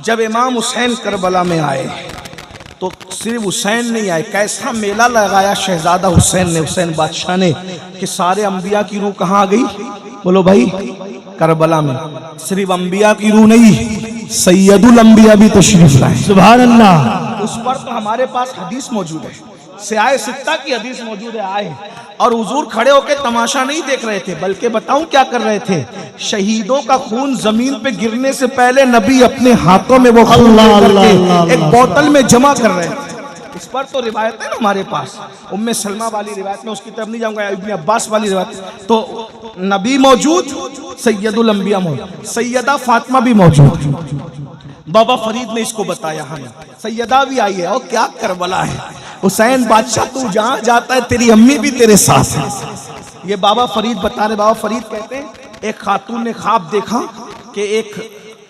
जब इमाम हुसैन करबला में आए तो सिर्फ हुसैन नहीं आए, कैसा मेला लगाया शहजादा हुसैन ने, हुसैन बादशाह ने, कि सारे अंबिया की रूह कहाँ आ गई? बोलो भाई, करबला में। सिर्फ अंबिया की रूह नहीं, सैयदुल अंबिया भी तशरीफ लाए। सुभान अल्लाह। उस पर तो हमारे पास हदीस मौजूद है, सियाए सित्ता की हदीस मौजूद है। आए और हुजूर खड़े होकर तमाशा नहीं देख रहे थे, बल्कि बताऊं क्या कर रहे थे? शहीदों का खून जमीन पे गिरने से पहले नबी अपने हाथों में वो खून लेकर एक बोतल में जमा कर रहे थे। इस पर तो रिवायत है ना हमारे पास, उम्मे सलमा वाली रिवायत में, उसकी तरफ नहीं जाऊंगा, इब्ने अब्बास वाली रिवायत। तो नबी मौजूद, सैयदुल अंबिया मौजूद, सैयदा फातिमा भी मौजूद। बाबा फरीद ने इसको बताया हमें, सैयदा भी आई है। और क्या करबला है, हुसैन बादशाह तू जहां जाता है तेरी अम्मी भी तेरे साथ है। ये बाबा फरीद बता रहे। बाबा फरीद कहते हैं एक खातून ने ख्वाब देखा कि एक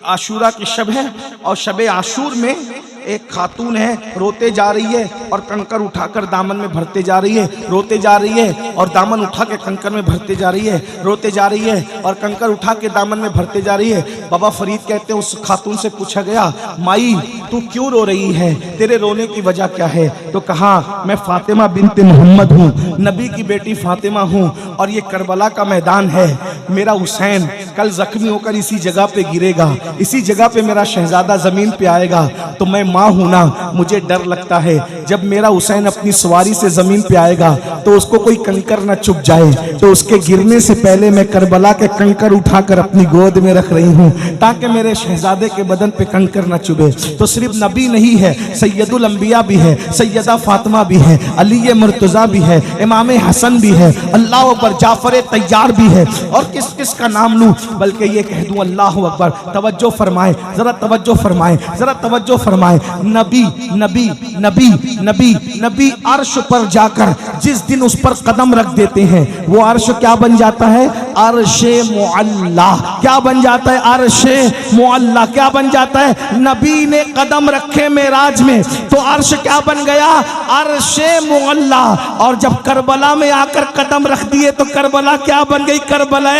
आशूरा की शब है और शब आशूर में एक खातून है, रोते जा रही है और कंकर उठाकर दामन में भरते जा रही है, रोते जा रही है और दामन उठा के कंकर में भरते जा रही है, रोते जा रही है और कंकर उठा के दामन में भरते जा रही है। बाबा फरीद कहते हैं उस खातून से पूछा गया, माई तू क्यों रो रही है, तेरे रोने की वजह क्या है? तो कहा, मैं फातिमा बिनते मोहम्मद हूँ, नबी की बेटी फातिमा हूँ, और ये करबला का मैदान है। मेरा हुसैन कल जख्मी होकर इसी जगह पे गिरेगा, इसी जगह पे मेरा शहजादा जमीन पे आएगा। तो मैं माँ हूं ना, मुझे डर लगता है जब मेरा हुसैन अपनी सवारी से जमीन पे आएगा तो उसको कोई कंकर न चुभ जाए, तो उसके गिरने से पहले मैं करबला के कंकर उठाकर अपनी गोद में रख रही हूँ ताकि मेरे शहजादे के बदन पे कंकर न चुभे। तो सिर्फ नबी नहीं है, सैयदुल अंबिया भी है, सैयदा फातिमा भी है, अली मुर्तजा भी है, इमाम हसन भी है, अल्लाह अकबर, जाफर तैयार भी है, और किस किस का नाम लूं, बल्कि ये कह दूं अल्लाह अकबर। तवज्जो फरमाए, जरा तवज्जो फरमाए, जरा तवज्जो फरमाए। नबी नबी नबी नबी नबी अर्श पर जाकर जिस दिन उस पर कदम रख देते हैं वो अर्श क्या बन जाता है? अर्शे मुअल्ला। क्या बन जाता है? अर्शे मुअल्ला। क्या बन जाता है? नबी ने कदम रखे मेराज में तो अर्श क्या बन गया? अर्शे मुअल्ला। और जब करबला में आकर कदम रख दिए तो करबला क्या बन गई? करबला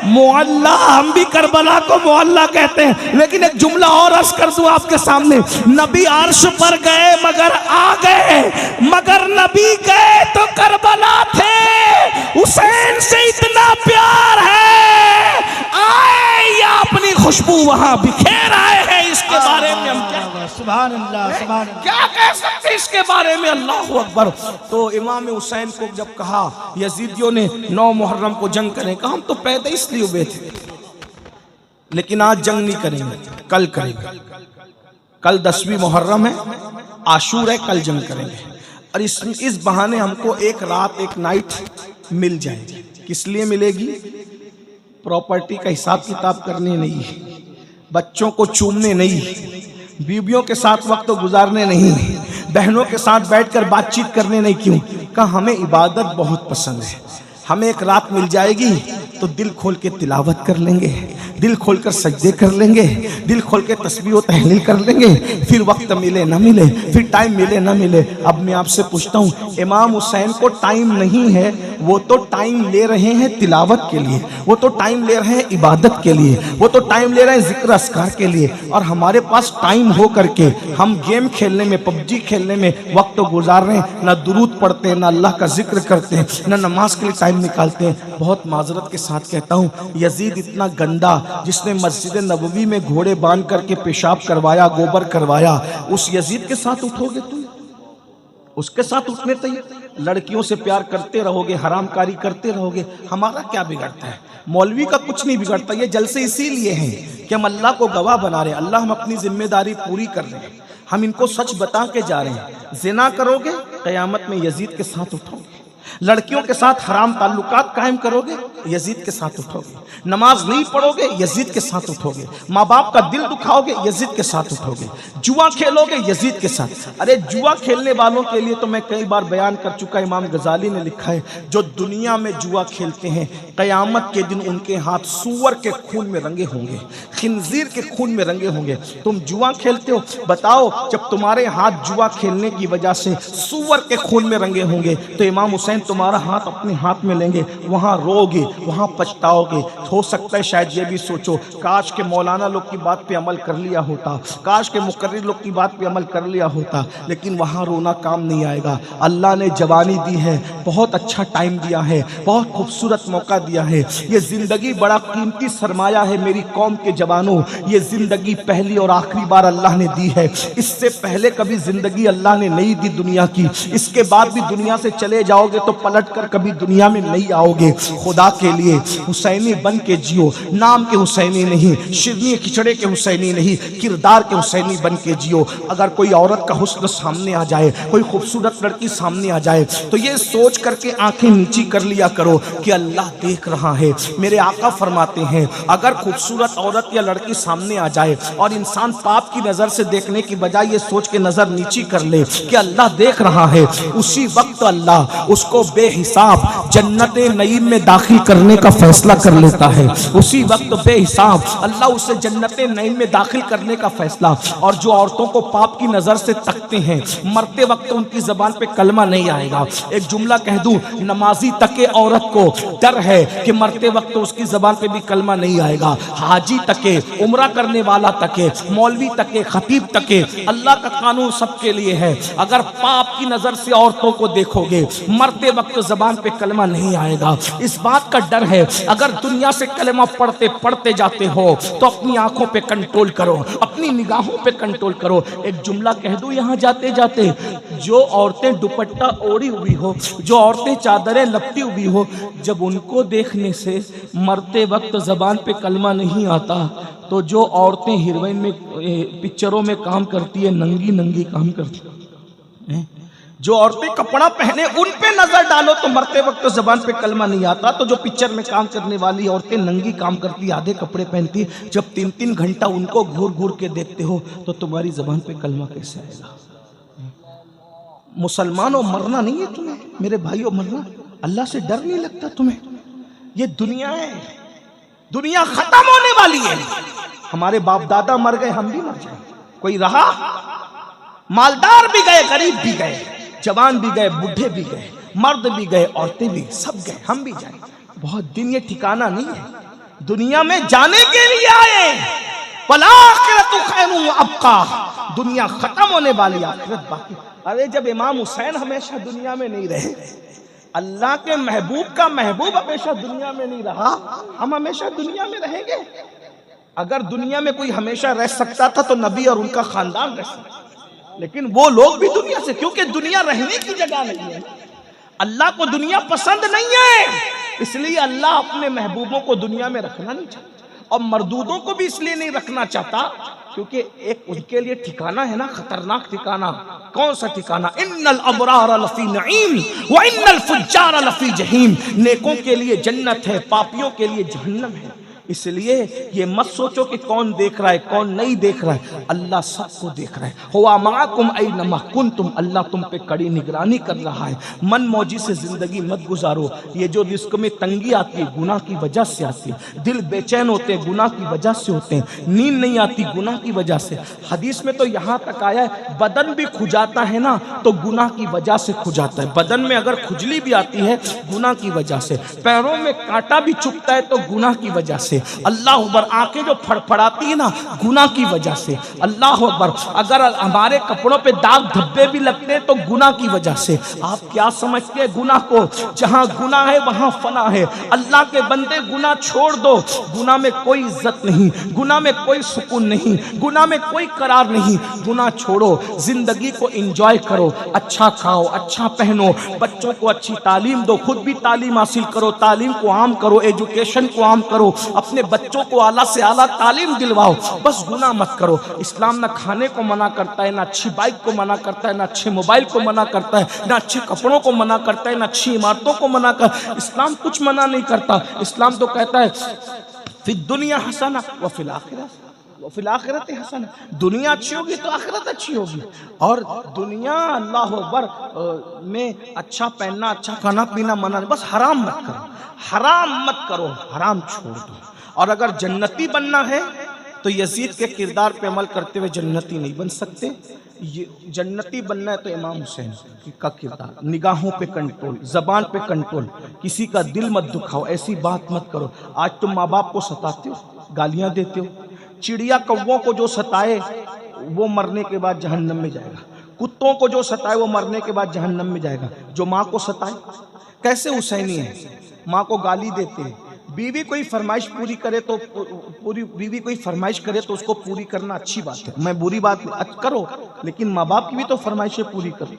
मुअल्ला। हम भी करबला को मुअल्ला कहते हैं। लेकिन एक जुमला और अर्ज कर दूं आपके सामने, नबी अर्श पर गए मगर आ गए, मगर नबी गए तो करबला थे। हुसैन से इतना प्यार है, आए या अपनी खुशबू वहां बिखेर आए हैं। इसके बारे में हम क्या, सुभान अल्लाह, सुभान अल्लाह, क्या कह सकते इसके बारे में? अल्लाह अकबर। तो इमाम हुसैन को जब कहा यजीदियों ने 9 मुहर्रम को जंग करें, कहा हम तो पैदा इसलिए हुए थे, लेकिन आज जंग नहीं करेंगे, कल करेंगे। कल 10वीं मुहर्रम है, आशूर है, कल जंग करेंगे। और इस बहाने हमको एक रात एक नाइट मिल जाएगी। किस लिए मिलेगी? प्रॉपर्टी का हिसाब किताब करने नहीं, बच्चों को चूमने नहीं, बीवियों के साथ वक्त गुजारने नहीं, बहनों के साथ बैठकर बातचीत करने नहीं। क्यों? कहा हमें इबादत बहुत पसंद है, हमें एक रात मिल जाएगी तो दिल खोल के तिलावत कर लेंगे, दिल खोल कर सजदे कर लेंगे, दिल खोल के तस्बीह और तहलील कर लेंगे। फिर वक्त मिले ना मिले, फिर टाइम मिले ना मिले। अब मैं आपसे पूछता हूँ, इमाम हुसैन को टाइम नहीं है, वो तो टाइम ले रहे हैं तिलावत के लिए, वो तो टाइम ले रहे हैं इबादत के लिए, वो तो टाइम ले रहे हैं जिक्र अस्कार के लिए। और हमारे पास टाइम हो करके हम गेम खेलने में, पबजी खेलने में वक्त गुजार रहे हैं, ना दुरूद पढ़ते हैं, ना अल्लाह का जिक्र करते हैं, ना नमाज के लिए टाइम निकालते हैं। बहुत माजरत के साथ कहता हूँ, यजीद इतना गंदा जिसने मस्जिद नबवी में घोड़े बांध करके पेशाब करवाया, गोबर करवाया, उस यजीद के साथ उठोगे तुम? उसके साथ उठने तैयार? लड़कियों से प्यार करते रहोगे, हरामकारी करते रहोगे, हमारा क्या बिगड़ता है? मौलवी का कुछ नहीं बिगड़ता। ये जलसे इसीलिए हैं कि हम अल्लाह को गवाह बना रहे हैं, अल्लाह हम अपनी जिम्मेदारी पूरी कर रहे हैं, हम इनको सच बता के जा रहे हैं। जिना करोगे कयामत में यजीद के साथ उठोगे, लड़कियों के साथ हराम ताल्लुकात कायम करोगे, यजीद के साथ उठोगे, नमाज नहीं पढ़ोगे, यजीद के साथ उठोगे, माँ बाप का दिल दुखाओगे, यजीद के साथ उठोगे, जुआ खेलोगे, यजीद के साथ। अरे जुआ खेलने वालों के लिए तो मैं कई बार बयान कर चुका, इमाम गजाली ने लिखा है, जो दुनिया में जुआ खेलते हैं कयामत के दिन उनके हाथ सूअर के खून में रंगे होंगे, खिंजीर के खून में रंगे होंगे। तुम जुआ खेलते हो, बताओ जब तुम्हारे हाथ जुआ खेलने की वजह से सूअर के खून में रंगे होंगे तो इमाम हुसैन तुम्हारा हाथ अपने हाथ में लेंगे, वहां रोगे, वहाँ पछताओगे। हो सकता है शायद ये भी सोचो, काश के मौलाना लोग की बात पे अमल कर लिया होता, काश के मुकर्रिर लोग की बात पे अमल कर लिया होता, लेकिन वहाँ रोना काम नहीं आएगा। अल्लाह ने जवानी दी है, बहुत अच्छा टाइम दिया है, बहुत खूबसूरत मौका दिया है। ये ज़िंदगी बड़ा कीमती सरमाया है मेरी कौम के जवानों। ये ज़िंदगी पहली और आखिरी बार अल्लाह ने दी है। इससे पहले कभी ज़िंदगी अल्लाह ने नहीं दी दुनिया की। इसके बाद भी दुनिया से चले जाओगे तो पलट कर कभी दुनिया में नहीं आओगे। खुदा के लिए हुसैनी बन के जियो, नाम के हुसैनी नहीं, शिरनी खिचड़े के हुसैनी नहीं, किरदार के हुसैनी बन के जियो। अगर कोई औरत का हुस्न सामने आ जाए, कोई खूबसूरत लड़की सामने आ जाए, तो ये सोच करके आंखें नीची कर लिया करो कि अल्लाह देख रहा है। मेरे आका फरमाते हैं, अगर खूबसूरत औरत या लड़की सामने आ जाए और इंसान पाप की नजर से देखने की बजाय ये सोच के नजर नीची कर ले कि अल्लाह देख रहा है, उसी वक्त अल्लाह उसको बेहिसाब जन्नत नईम में दाखिल करने का फैसला कर लेता है। उसी वक्त बेहिसाब अल्लाह उसे जन्नत नईम में दाखिल करने का फैसला। और जो औरतों को पाप की नजर से तकते हैं, मरते वक्त उनकी जबान पे कलमा नहीं आएगा। एक जुमला कह दूं, नमाजी तके औरत को डर है कि मरते वक्त उसकी जबान पे भी कलमा नहीं आएगा। हाजी तके, उम्रा करने वाला तके, मौलवी तके, खतीब तके, अल्लाह का कानून सबके लिए है। अगर पाप की नजर से औरतों को देखोगे, मरते वक्त जबान पे कलमा नहीं आएगा। इस बात का डर है, अगर दुनिया से कलमा पढ़ते पढ़ते जाते हो तो अपनी आंखों पे कंट्रोल करो, अपनी निगाहों पे कंट्रोल करो। एक जुमला कह दूं यहाँ जाते जाते, जो औरतें दुपट्टा ओढ़ी हुई हो, जो औरतें चादरें लपटी हुई हो, जब उनको देखने से मरते वक्त जबान पे कलमा नहीं आता, तो जो औरतें हीरोइन में पिक्चरों में काम करती है, नंगी नंगी काम करती है, जो औरतें कपड़ा पहने उन पे नजर डालो तो मरते वक्त तो जबान पे कलमा नहीं आता। तो जो पिक्चर में काम करने वाली औरतें नंगी काम करती, आधे कपड़े पहनती, जब 3-3 घंटा उनको घूर घूर के देखते हो तो तुम्हारी जबान पे कलमा कैसे आएगा? मुसलमानों मरना नहीं है तुम्हें, मेरे भाइयों मरना, अल्लाह से डर नहीं लगता तुम्हें? ये दुनिया है, दुनिया खत्म होने वाली है। हमारे बाप दादा मर गए, हम भी मर जाए, कोई रहा? मालदार भी गए, गरीब भी गए, जवान भी गए, बूढ़े भी गए, मर्द भी गए, औरतें भी, सब गए, हम भी जाए। बहुत दिन ये ठिकाना नहीं है। दुनिया में जाने के लिए आए, वलाखिरतु खैरुन व अबका, दुनिया खत्म होने वाली, आखिरत बाकी। अरे जब इमाम हुसैन हमेशा दुनिया में नहीं रहे, अल्लाह के महबूब का महबूब हमेशा दुनिया में नहीं रहा, हम हमेशा दुनिया में रहेंगे? अगर दुनिया में कोई हमेशा रह सकता था तो नबी और उनका खानदान रह सकता, लेकिन वो लोग भी दुनिया से, क्योंकि दुनिया रहने की जगह नहीं है। अल्लाह को दुनिया पसंद नहीं है, इसलिए अल्लाह अपने महबूबों को दुनिया में रखना नहीं चाहता। और मरदूदों को भी इसलिए नहीं रखना चाहता क्योंकि एक उनके लिए ठिकाना है ना, खतरनाक ठिकाना। कौन सा ठिकाना? इन्नल अबरार लफी नईम व इन्नल फुज्जार लफी जहीम। नेकों के लिए जन्नत है, पापियों के लिए जहन्नम है। इसलिए ये मत सोचो कि कौन देख रहा है कौन नहीं देख रहा है, अल्लाह सबको देख रहा है। हुआ माकुम ऐनमा कुंतुम, अल्लाह तुम पे कड़ी निगरानी कर रहा है। मन मौजी से जिंदगी मत गुजारो। ये जो रिस्क में तंगी आती है गुनाह की वजह से आती है, दिल बेचैन होते हैं गुनाह की वजह से होते हैं, नींद नहीं आती गुनाह की वजह से। हदीस में तो यहाँ तक आया है बदन भी खुजाता है ना तो गुनाह की वजह से खुजाता है। बदन में अगर खुजली भी आती है गुनाह की वजह से, पैरों में कांटा भी चुभता है तो गुनाह की वजह से। अल्लाह अकबर, आंखें जो फड़फड़ाती है ना गुनाह की वजह से। अल्लाह अकबर, अगर हमारे कपड़ों पे दाग धब्बे भी लगते हैं तो गुनाह की वजह से। आप क्या समझते हैं गुनाह को? जहां गुनाह है वहां फना है। अल्लाह के बंदे गुनाह छोड़ दो, गुनाह में कोई इज्जत नहीं, गुनाह में कोई सुकून नहीं, गुनाह में कोई करार नहीं। गुनाह छोड़ो, जिंदगी को एंजॉय करो, अच्छा खाओ, अच्छा पहनो, बच्चों को अच्छी तालीम दो, खुद भी तालीम हासिल करो, तालीम को आम करो, एजुकेशन को आम करो, अपने बच्चों को आला से आला तालीम दिलवाओ, बस गुनाह मत करो। इस्लाम ना खाने को मना करता है, ना अच्छी बाइक को मना करता है, ना अच्छे मोबाइल को मना करता है, ना अच्छे कपड़ों को मना करता है, ना अच्छी इमारतों को मना कर। इस्लाम कुछ मना नहीं करता। इस्लाम तो कहता है फिर दुनिया हसना व फिल आखिरत हसना, दुनिया अच्छी होगी तो आखिरत अच्छी होगी। और दुनिया अल्लाह अकबर में अच्छा पहनना, अच्छा खाना पीना मना, बस हराम मत करो, हराम मत करो, हराम छोड़ दो। और अगर जन्नती बनना है तो यजीद के किरदार पे अमल करते हुए जन्नती नहीं बन सकते। ये जन्नती बनना है तो इमाम हुसैन का किरदार, निगाहों पे कंट्रोल, जबान पे कंट्रोल, किसी का दिल मत दुखाओ, ऐसी बात मत करो। आज तुम माँ बाप को सताते हो, गालियां देते हो। चिड़िया कौवों को जो सताए वो मरने के बाद जहन्नम में जाएगा, कुत्तों को जो सताए वो मरने के बाद जहन्नम में जाएगा। जो माँ को सताए, कैसे हुसैनी है, माँ को गाली देते हैं। बीवी कोई फरमाइश पूरी करे तो बीवी कोई फरमाइश करे तो उसको पूरी करना अच्छी बात है, मैं बुरी बात करो, लेकिन माँ बाप की भी तो फरमाइशें पूरी करो।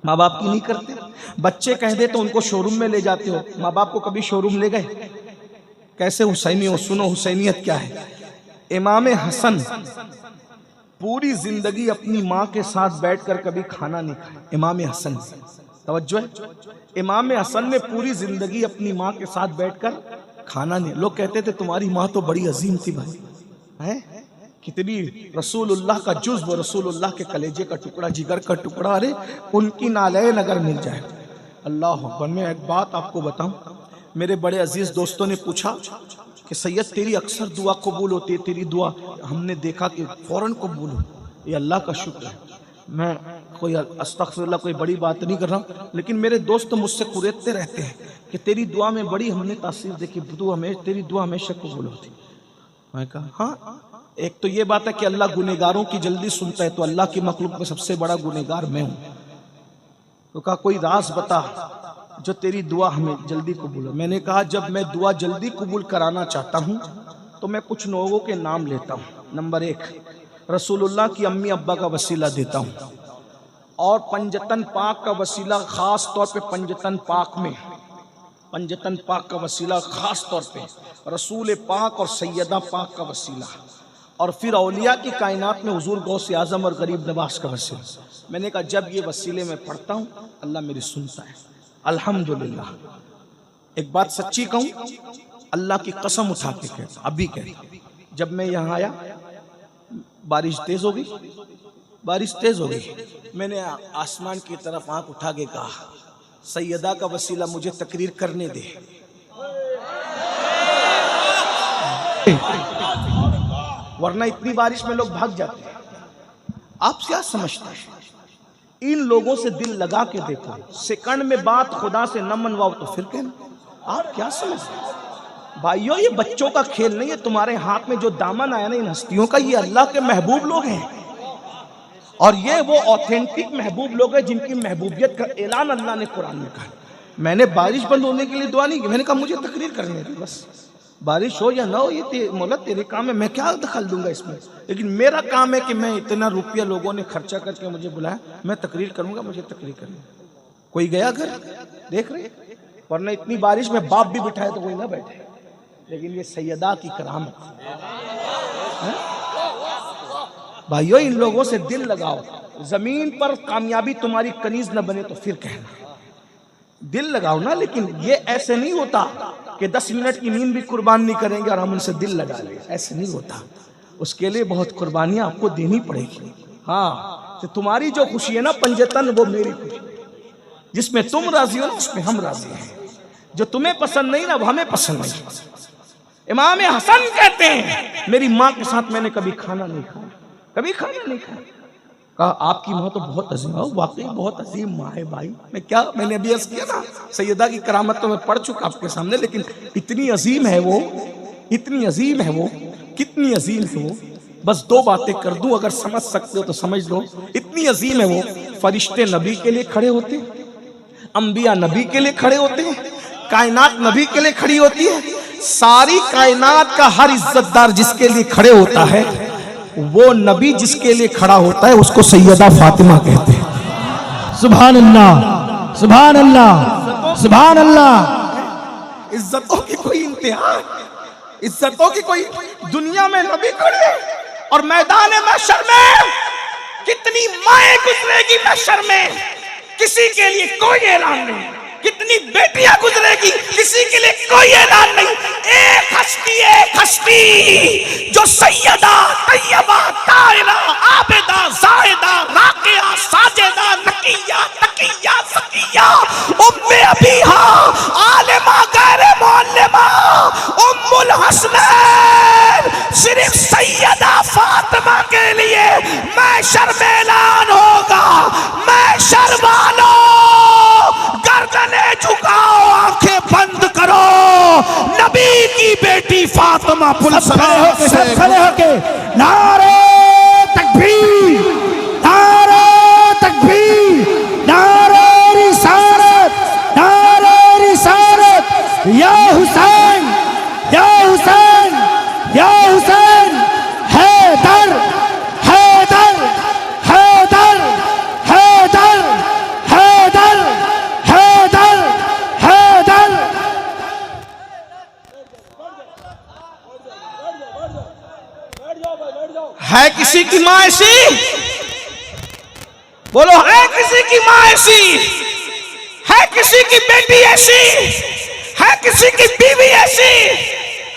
माँ बाप की नहीं करते। बच्चे कह दे तो उनको शोरूम में ले जाते हो, माँ बाप को कभी शोरूम ले गए? कैसे हुसैनी हो? सुनो हुसैनियत क्या है। इमाम हसन पूरी जिंदगी अपनी माँ के साथ बैठकर कभी खाना नहीं खाया। इमाम हसन, तवज्जो है, इमाम हसन ने पूरी जिंदगी अपनी माँ के साथ बैठकर खाना नहीं। लोग कहते थे तुम्हारी माँ तो बड़ी अजीम थी भाई, हैं कितनी रसूलुल्लाह का जुज़्व, रसूलुल्लाह के कलेजे का टुकड़ा, जिगर का टुकड़ा, अरे उनकी नालैन अगर मिल जाए। अल्लाह अकबर। मैं एक बात आपको बताऊं, मेरे बड़े अजीज दोस्तों ने पूछा कि सैयद तेरी अक्सर दुआ कबूल होती है, तेरी दुआ हमने देखा कि फौरन कबूल हो। ये अल्लाह का शुक्र है। मैं कोई अस्तगफिरुल्लाह कोई बड़ी बात नहीं कर रहा हूँ, लेकिन मेरे दोस्त मुझसे कुरेदते रहते हैं कि तेरी दुआ में बड़ी हमने तासीर देखी, तेरी दुआ हमेशा कबूल होती। मैं कहा हाँ, एक तो ये बात है कि अल्लाह गुनेगारों की जल्दी सुनता है, तो अल्लाह की मखलूक में सबसे बड़ा गुनेगार मैं हूँ। तो कहा कोई राज बता जो तेरी दुआ हमें जल्दी कबूल हो। मैंने कहा जब मैं दुआ जल्दी कबूल कराना चाहता हूँ तो मैं कुछ लोगों के नाम लेता हूँ। नंबर 1, रसूलुल्लाह की अम्मी अब्बा का वसीला देता हूँ, और पंजतन पाक का वसीला खास तौर पे, पंजतन पाक में, पंजतन पाक का वसीला खास तौर पे, रसूल पाक और सैयदा पाक का वसीला, और फिर औलिया की कायनात में हुजूर गौसे आजम और गरीब नवाज का वसीला। मैंने कहा जब ये वसीले में पढ़ता हूँ अल्लाह मेरी सुनता है, अल्हम्दुलिल्लाह। एक बात सच्ची कहूँ, अल्लाह की कसम उठा के कहता, अभी कहता, जब मैं यहाँ आया बारिश तेज हो गई, बारिश तेज हो गई। मैंने आसमान की तरफ आंख उठा के कहा सैयदा का वसीला मुझे तकरीर करने दे। वरना इतनी बारिश में लोग भाग जाते हैं। आप क्या समझते हैं? इन लोगों से दिल लगा के देखो, सेकंड में बात खुदा से न मनवाओ तो फिर कहना। आप क्या समझते हैं भाइयों? ये बच्चों का खेल नहीं है। तुम्हारे हाथ में जो दामन आया ना इन हस्तियों का, ये अल्लाह के महबूब लोग हैं, और ये वो ऑथेंटिक महबूब लोग हैं जिनकी महबूबियत का ऐलान अल्लाह ने कुरान में कहा। मैंने बारिश बंद होने के लिए दुआ नहीं की, मैंने कहा मुझे तकरीर करने दे, बस बारिश हो या ना हो ये मौला तेरे काम है, मैं क्या दखल दूंगा इसमें। लेकिन मेरा काम है कि मैं इतना रुपया लोगों ने खर्चा करके मुझे बुलाया, मैं तकरीर करूंगा, मुझे तकरीर करनी। कोई गया घर, देख रहे, वरना इतनी बारिश में बाप भी बिठाए तो कोई ना बैठे। लेकिन ये सैयदा की करामत है भाइयों। इन लोगों से दिल लगाओ। जमीन पर कामयाबी तुम्हारी कनीज न बने तो फिर कहना, दिल लगाओ ना। लेकिन ये ऐसे नहीं होता कि 10 मिनट की नींद भी कुर्बान नहीं करेंगे और हम उनसे दिल लगा लेंगे, ऐसे नहीं होता। उसके लिए बहुत कुर्बानियां आपको देनी पड़ेगी। हाँ, तो तुम्हारी जो खुशी है ना पंजतन, वो मेरी खुशी। जिसमें तुम राजी हो ना उसमें हम राजी हैं। जो तुम्हें पसंद नहीं ना वो हमें पसंद नहीं। इमाम हसन कहते हैं मेरी माँ के साथ मैंने कभी खाना नहीं खाया, कभी खाना नहीं खाया। कहा आपकी माँ तो बहुत अजीम है। वाकई बहुत अजीम माँ है भाई। मैं क्या, मैंने अभी अर्ज किया ना सैयदा की करामत तो मैं पढ़ चुका आपके सामने, लेकिन इतनी अजीम है वो, इतनी अजीम है वो, कितनी अजीम है वो। बस 2 बातें कर दूं, अगर समझ सकते हो तो समझ लो। इतनी अजीम है वो, फरिश्ते नबी के लिए खड़े होते हैं, अंबिया नबी के लिए खड़े होते हैं, कायनात नबी के लिए खड़ी होती है। सारी कायनात का हर इज्जतदार जिसके लिए खड़े होता है, वो नबी जिसके लिए खड़ा होता है उसको सैयदा फातिमा कहते हैं। सुभान अल्लाह, सुभान अल्लाह, सुभान अल्लाह। इज्जतों की कोई इंतहा, इज्जतों की कोई, दुनिया में नबी खड़े और मैदान महशर में कितनी माएं गुजरेगी महशर में, किसी के लिए कोई ऐलान नहीं। कितनी बेटियां गुजरेगी, किसी के लिए कोई ऐलान नहीं। एक हस्ती जो सैयदा तैयबा ताहिरा आबिदा जाहिदा राकिया साजिदा नकिया तकिया सकिया उम्मे अबीहा आलिमा गैर मुअल्लिमा उम्मुल हसनैन सिर्फ सैयदा फातिमा के लिए महशर में ऐलान सब खड़े होके नारे तकबीर, नारे तकबीर, नारे रिसालत, नारे रिसालत। या हुसैन, या हुसैन, या हुसैन, हैदर, हैदर, हैदर, हैदर, हैदर, हैदर, हैदर। है किसी की माँ ऐसी? बोलो, है किसी की माँ ऐसी? है किसी की बेटी ऐसी? है किसी की बीवी ऐसी?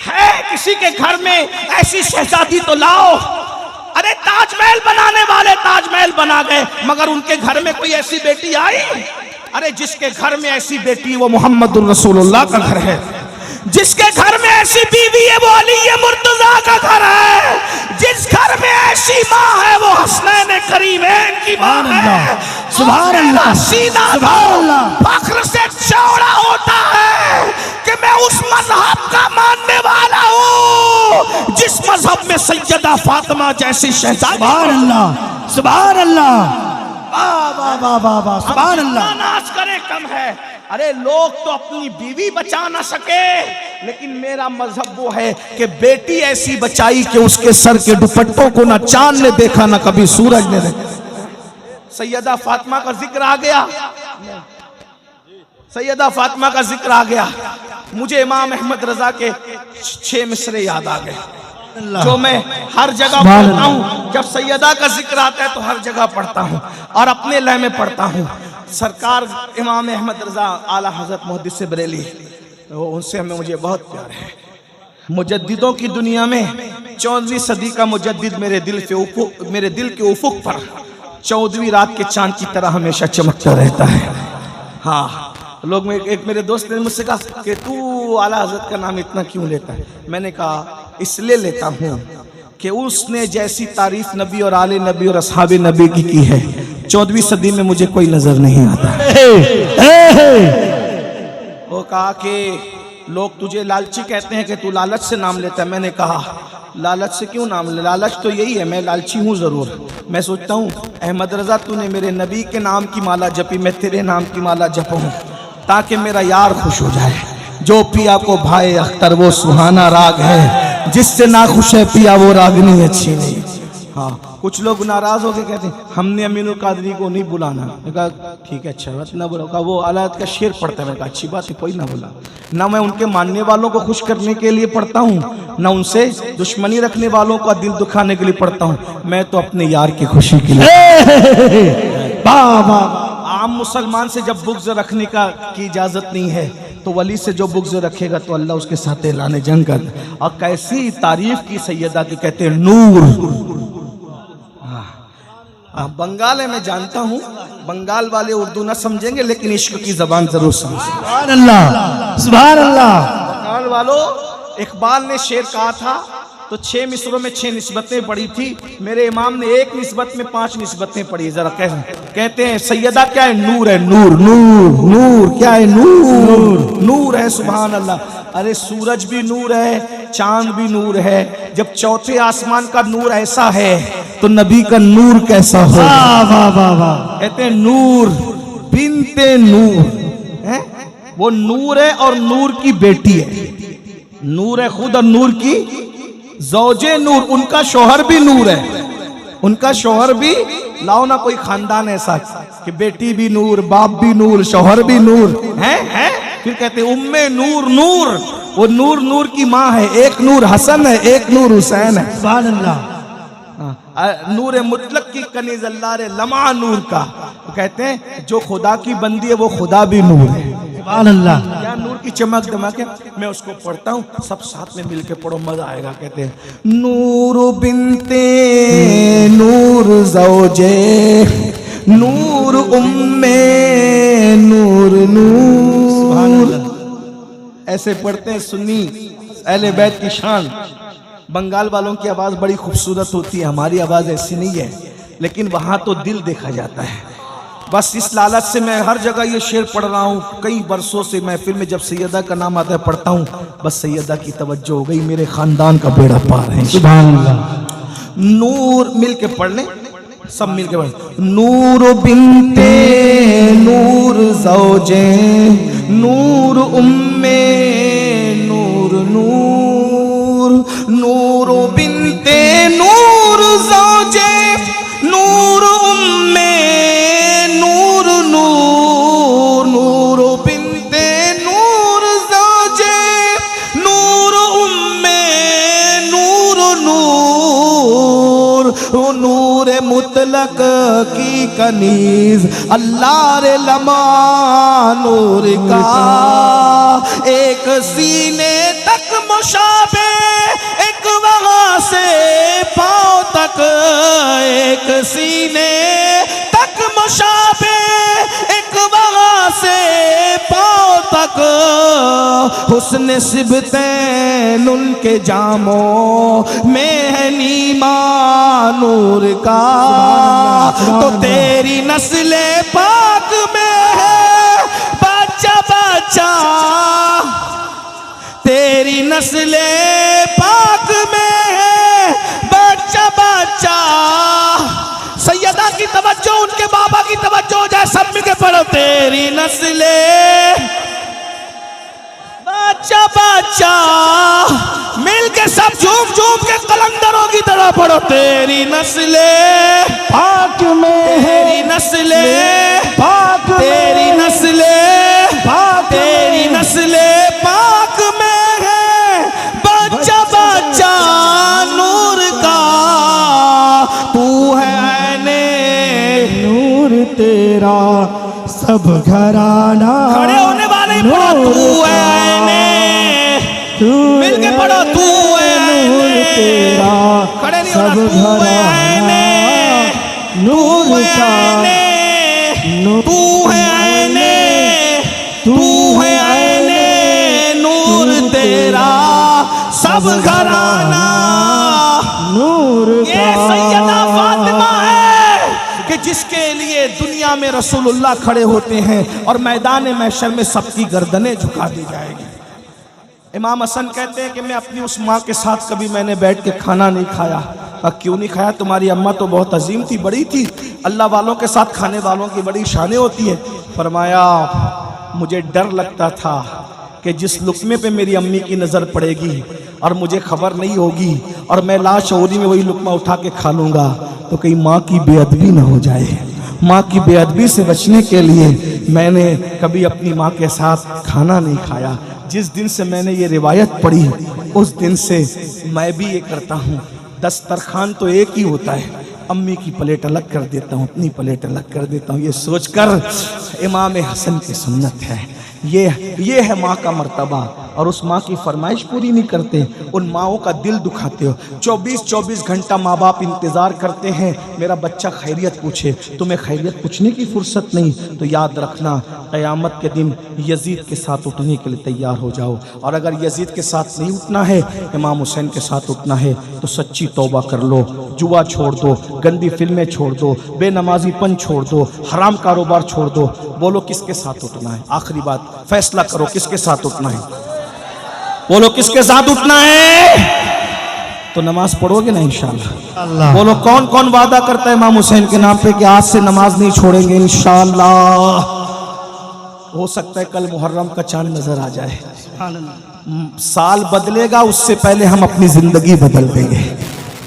है किसी के घर में ऐसी शहजादी तो लाओ। अरे ताजमहल बनाने वाले ताजमहल बना गए, मगर उनके घर में कोई ऐसी बेटी आई? अरे जिसके घर में ऐसी बेटी वो मोहम्मदुर रसूलुल्लाह का घर है। जिसके घर में ऐसी बीवी है वो अली मुर्तजा का घर है। जिस घर में ऐसी माँ है वो हसनैन करीमैन की माँ है। सुभान अल्लाह, सीना सुभान अल्लाह। फख्र से चौड़ा होता है कि मैं उस मजहब का मानने वाला हूँ जिस मजहब में सैयदा फातिमा जैसी शहजादी। सुभान अल्लाह, सुभान अल्लाह, वाह वाह वाह वाह वाह, सुभान अल्लाह। नाच करे कम है। अरे लोग तो अपनी बीवी बचा ना सके, लेकिन मेरा मजहब वो है कि बेटी ऐसी बचाई कि उसके सर के दुपट्टों को ना चांद ने देखा ना कभी सूरज ने देखा। सैयदा फातिमा का जिक्र आ गया, सैयदा फातिमा का जिक्र आ गया, मुझे इमाम अहमद रजा के 6 मिसरे याद आ गए जो मैं हर जगह पढ़ता हूँ। जब सैयदा का जिक्र आता है तो हर जगह पढ़ता हूँ और अपने लय में पढ़ता हूँ। सरकार इमाम अहमद रजा आला हजरत मुहद्दिस बरेली, तो उनसे हमें मुझे बहुत प्यार है। मुजद्दिदों की दुनिया में 14वीं सदी का मुजद्दिद मेरे दिल के उफुक पर 14वीं रात के चांद की तरह हमेशा चमकता रहता है। हाँ, लोग में एक मेरे दोस्त ने मुझसे कहा कि तू आला हजरत का नाम इतना क्यों लेता है? मैंने कहा इसलिए लेता हूँ कि उसने जैसी तारीफ नबी और आले नबी और असहाबे नबी की है 14वीं सदी में मुझे कोई नजर नहीं आता। वो कहा कि लोग तुझे लालची कहते हैं कि तू लालच से नाम लेता है। मैंने कहा लालच से क्यों नाम ले? लालच तो यही है, मैं लालची हूँ जरूर। मैं सोचता हूँ अहमद रजा तूने मेरे नबी के नाम की माला जपी, मैं तेरे नाम की माला जपूं ताकि मेरा यार खुश हो जाए। जो पिया को भाई अख्तर वो सुहाना राग है, जिससे ना खुश है पिया वो रागनी अच्छी नहीं। हाँ, कुछ लोग नाराज होकर कहते हैं हमने अमीनुल कादरी को नहीं बुलाना। मैं कहा ठीक है, अच्छा बात ना बुलाओ। कहा वो आलात का शेर पढ़ता है। मैं कहा अच्छी बात है, कोई ना बुला। ना मैं उनके मानने वालों को खुश करने के लिए पढ़ता हूँ, ना उनसे दुश्मनी रखने वालों का दिल दुखाने के लिए पढ़ता हूँ। मैं तो अपने यार की खुशी के लिए। आम मुसलमान से जब बुग़्ज़ रखने की इजाजत नहीं है तो वली से जो बुग़्ज़ रखेगा तो अल्लाह उसके साथ ऐलान जंग कर। और कैसी तारीफ की सैयदा की, कहते हैं नूर। बंगाल है, मैं जानता हूँ बंगाल वाले उर्दू ना समझेंगे लेकिन इश्क की जबान जरूर समझेंगे। सुभान अल्लाह, सुभान अल्लाह। बंगाल वालों, इकबाल ने शेर कहा था तो 6 मिसरों में 6 निस्बतें पढ़ी थी। मेरे इमाम ने एक निस्बत में 5 निस्बतें पढ़ी। जरा कहते हैं सैयदा क्या है? नूर है, नूर। नूर नूर क्या है? नूर नूर है। सुभान अल्लाह। अरे सूरज भी नूर है, चांद भी नूर है। जब चौथे आसमान का नूर ऐसा है तो नबी का नूर कैसा हो? वाह वाह वाह। कहते हैं नूर बिनते नूर है, वो नूर है और नूर की बेटी है। नूर है खुद और नूर की ज़ौजे नूर। उनका शौहर भी नूर है, उनका शौहर भी। लाओ ना कोई खानदान ऐसा कि बेटी भी नूर, बाप भी नूर, शौहर भी नूर है। फिर कहते उम्मे नूर नूर। वो नूर नूर की माँ है। एक नूर हसन है, एक नूर हुसैन है। सुभान अल्लाह। नूर मुतलक की कनीज़ अल्लाह रे लम्हा नूर का। वो कहते हैं जो खुदा की बंदी है वो खुदा भी नूर है। सुभान अल्लाह। क्या नूर की चमक दमक है। मैं उसको पढ़ता हूँ, सब साथ में मिलके पढ़ो, मजा आएगा। कहते हैं नूर बिनते नूर ज़ौजे नूर उम्मे नूर नूर। ऐसे पढ़ते हैं सुन्नी अहले बैत की शान। बंगाल वालों की आवाज़ बड़ी खूबसूरत होती है, हमारी आवाज़ ऐसी नहीं है, लेकिन वहाँ तो दिल देखा जाता है। बस इस लालच से मैं हर जगह ये शेर पढ़ रहा हूँ। कई बरसों से महफिल में जब सैयदा का नाम आता है पढ़ता हूँ, बस सैयदा की तवज्जो हो गई, मेरे खानदान का बेड़ा पार है। सुभान अल्लाह। नूर मिल के पढ़ लें, सब मिल के पढ़। नूर बिनते नूर ज़ौजे नूर उम्मे नूर नूर, नूर बिनते नूर ज़ौजे नूर उम्मे नूर नूर, नूर बिनते नूर ज़ौजे नूर उम्मे नूर नूर, नूर मुतलक की कनीज अल्लाह रे लमा नूर का, एक सीने तक मुशाबे एक वहाँ से पाँव तक, एक सीने तक मुशाबे एक वहाँ से पाँव तक, हुस्न सिबतैन उनके जामों में है नीमा नूर का, तो तेरी नस्ले पाक में है बच्चा बच्चा, तेरी नस्ले पाक में है बच्चा बच्चा। सैयदा की तवज्जो, उनके बाबा की तवज्जो हो जाए, सब मिलके पढ़ो। तेरी नस्ले बच्चा बच्चा, मिलके सब झूम झूम के कलंदरों की तरह पढ़ो। तेरी नस्ले पाक में है, तेरी नस्ले पाक में, तेरी नस्ले पाक में, तेरी नस्ले पाक में है बच्चा बच्चा नूर का, तू है ऐने नूर तेरा सब घराना। खड़े होने वाले ही पढ़ो। तू है ऐने, मिलके पढ़ो। तू है नूर तेरा खड़े नहीं सब होना। तू है घराना नूर का, तू है ऐने, तू है ऐने नूर तेरा सब घराना नूर ये सैयदा फातिमा है कि जिसके लिए दुनिया में रसूलुल्लाह खड़े होते हैं और मैदान महशर में सबकी गर्दनें झुका दी जाएगी। इमाम हसन कहते हैं कि मैं अपनी उस माँ के साथ कभी मैंने बैठ के खाना नहीं खाया। क्यों नहीं खाया? तुम्हारी अम्मा तो बहुत अजीम थी, बड़ी थी, अल्लाह वालों के साथ खाने वालों की बड़ी शानें होती है। फरमाया मुझे डर लगता था कि जिस लुक़्मे पे मेरी अम्मी की नज़र पड़ेगी और मुझे खबर नहीं होगी और मैं लाशऊरी में वही लुक़्मा उठा के खा लूँगा तो कहीं माँ की बेअदबी ना हो जाए। माँ की बेअदबी से बचने के लिए मैंने कभी अपनी माँ के साथ खाना नहीं खाया। जिस दिन से मैंने ये रिवायत पढ़ी उस दिन से मैं भी ये करता हूँ। दस्तरखान तो एक ही होता है, अम्मी की प्लेट अलग कर देता हूँ, अपनी प्लेट अलग कर देता हूँ। ये सोचकर इमाम हसन की सुन्नत है, ये है माँ का मर्तबा। और उस माँ की फरमाइश पूरी नहीं करते, उन माँओं का दिल दुखाते हो। 24-24 घंटा माँ बाप इंतज़ार करते हैं मेरा बच्चा खैरियत पूछे। तुम्हें खैरियत पूछने की फुर्सत नहीं तो याद रखना क़यामत के दिन यजीद के साथ उठने के लिए तैयार हो जाओ। और अगर यजीद के साथ नहीं उठना है, इमाम हुसैन के साथ उठना है तो सच्ची तौबा कर लो, जुआ छोड़ दो, गंदी फिल्में छोड़ दो, बेनमाजीपन छोड़ दो, हराम कारोबार छोड़ दो। बोलो किसके साथ उठना है? आखिरी बात, फैसला करो किसके साथ उठना है। बोलो किसके साथ उठना है? तो नमाज पढ़ोगे ना इंशाअल्लाह। बोलो कौन कौन वादा करता है इमाम हुसैन के नाम पे कि आज से नमाज नहीं छोड़ेंगे इंशाअल्लाह। हो सकता है कल मुहर्रम का चांद नजर आ जाए, साल बदलेगा उससे पहले हम अपनी जिंदगी बदल देंगे।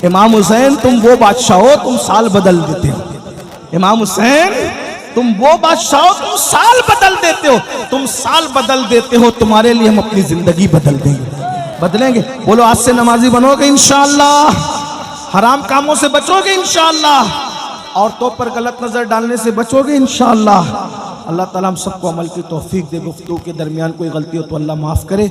इमाम हुसैन तुम वो बादशाह हो, तुम साल बदल देते हो। इमाम हुसैन तुम वो बादशाह हो, तुम साल बदल देते हो, तुम साल बदल देते हो। तुम्हारे लिए हम अपनी जिंदगी बदल देंगे, बदलेंगे। बोलो आज से नमाजी बनोगे इंशाअल्लाह, हराम कामों से बचोगे इंशाअल्लाह, औरतों पर गलत नजर डालने से बचोगे इंशाअल्लाह। अल्लाह ताला हम सबको अमल की तौफीक दे। गुफ्तगू के दरमियान कोई गलती हो तो अल्लाह माफ करे।